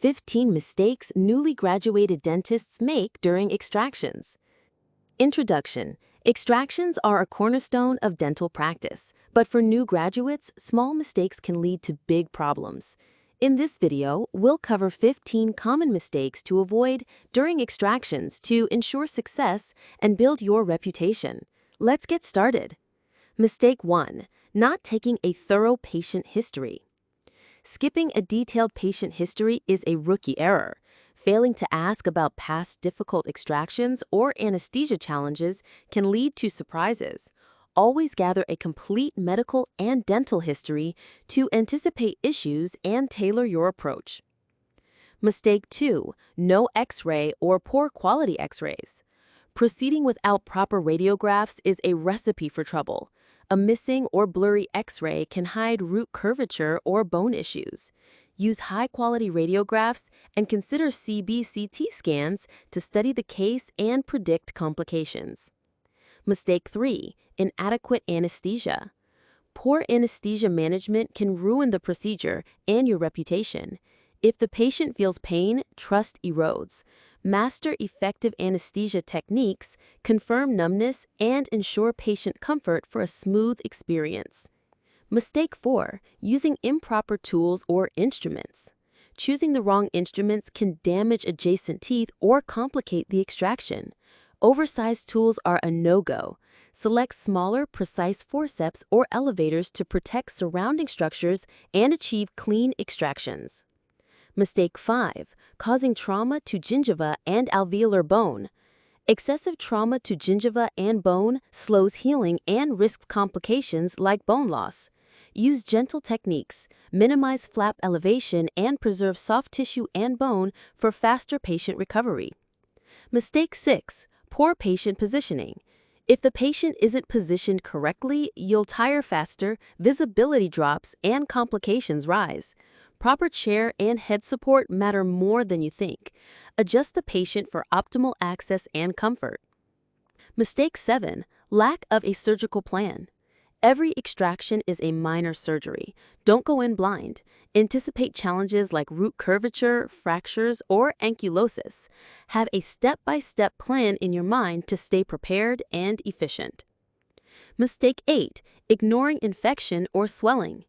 15 mistakes newly graduated dentists make during extractions. Introduction. Extractions are a cornerstone of dental practice, but for new graduates, small mistakes can lead to big problems. In this video, we'll cover 15 common mistakes to avoid during extractions to ensure success and build your reputation. Let's get started. Mistake 1. Not taking a thorough patient history. Skipping a detailed patient history is a rookie error. Failing to ask about past difficult extractions or anesthesia challenges can lead to surprises. Always gather a complete medical and dental history to anticipate issues and tailor your approach. Mistake 2. No X-ray or poor quality X-rays. Proceeding without proper radiographs is a recipe for trouble. A missing or blurry X-ray can hide root curvature or bone issues. Use high-quality radiographs and consider CBCT scans to study the case and predict complications. Mistake 3. Inadequate anesthesia. Poor anesthesia management can ruin the procedure and your reputation. If the patient feels pain, trust erodes. Master effective anesthesia techniques, confirm numbness, and ensure patient comfort for a smooth experience. Mistake 4. Using improper tools or instruments. Choosing the wrong instruments can damage adjacent teeth or complicate the extraction. Oversized tools are a no-go. Select smaller, precise forceps or elevators to protect surrounding structures and achieve clean extractions. Mistake 5. Causing trauma to gingiva and alveolar bone. Excessive trauma to gingiva and bone slows healing and risks complications like bone loss. Use gentle techniques, minimize flap elevation, and preserve soft tissue and bone for faster patient recovery. Mistake 6. Poor patient positioning. If the patient isn't positioned correctly, you'll tire faster, visibility drops, and complications rise. Proper chair and head support matter more than you think. Adjust the patient for optimal access and comfort. Mistake 7. Lack of a surgical plan. Every extraction is a minor surgery. Don't go in blind. Anticipate challenges like root curvature, fractures, or ankylosis. Have a step-by-step plan in your mind to stay prepared and efficient. Mistake 8. Ignoring infection or swelling.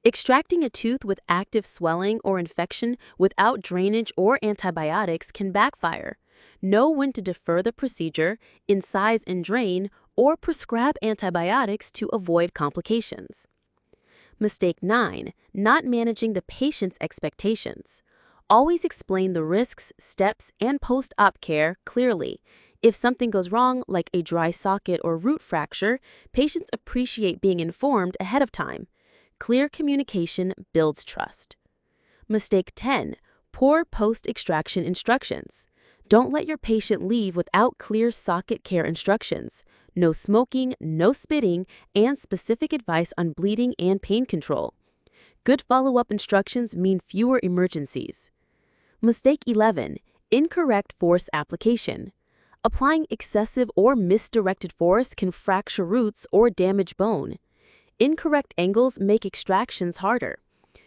Extracting a tooth with active swelling or infection without drainage or antibiotics can backfire. Know when to defer the procedure, incise and drain, or prescribe antibiotics to avoid complications. Mistake 9. Not managing the patient's expectations. Always explain the risks, steps, and post-op care clearly. If something goes wrong, like a dry socket or root fracture, patients appreciate being informed ahead of time. Clear communication builds trust. Mistake 10. Poor post-extraction instructions. Don't let your patient leave without clear socket care instructions. No smoking, no spitting, and specific advice on bleeding and pain control. Good follow-up instructions mean fewer emergencies. Mistake 11. Incorrect force application. Applying excessive or misdirected force can fracture roots or damage bone. Incorrect angles make extractions harder.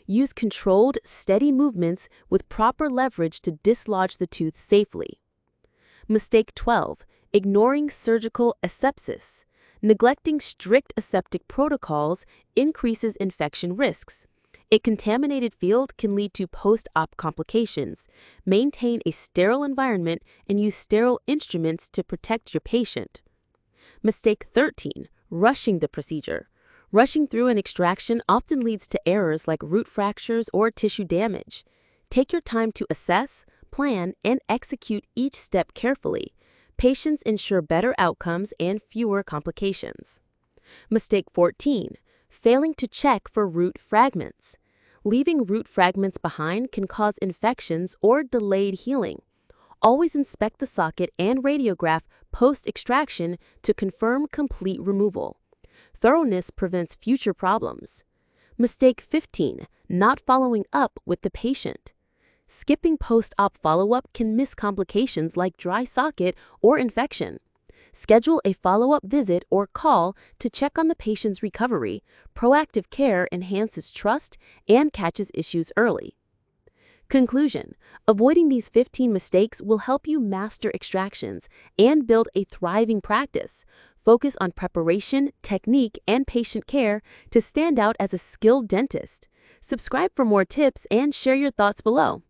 Use controlled, steady movements with proper leverage to dislodge the tooth safely. Mistake 12. Ignoring surgical asepsis. Neglecting strict aseptic protocols increases infection risks. A contaminated field can lead to post-op complications. Maintain a sterile environment and use sterile instruments to protect your patient. Mistake 13. Rushing the procedure. Rushing through an extraction often leads to errors like root fractures or tissue damage. Take your time to assess, plan, and execute each step carefully. Patients ensure better outcomes and fewer complications. Mistake 14. Failing to check for root fragments. Leaving root fragments behind can cause infections or delayed healing. Always inspect the socket and radiograph post-extraction to confirm complete removal. Thoroughness prevents future problems. Mistake 15. Not following up with the patient. Skipping post-op follow-up can miss complications like dry socket or infection. Schedule a follow-up visit or call to check on the patient's recovery. Proactive care enhances trust and catches issues early. Conclusion: avoiding these 15 mistakes will help you master extractions and build a thriving practice. Focus on preparation, technique, and patient care to stand out as a skilled dentist. Subscribe for more tips and share your thoughts below.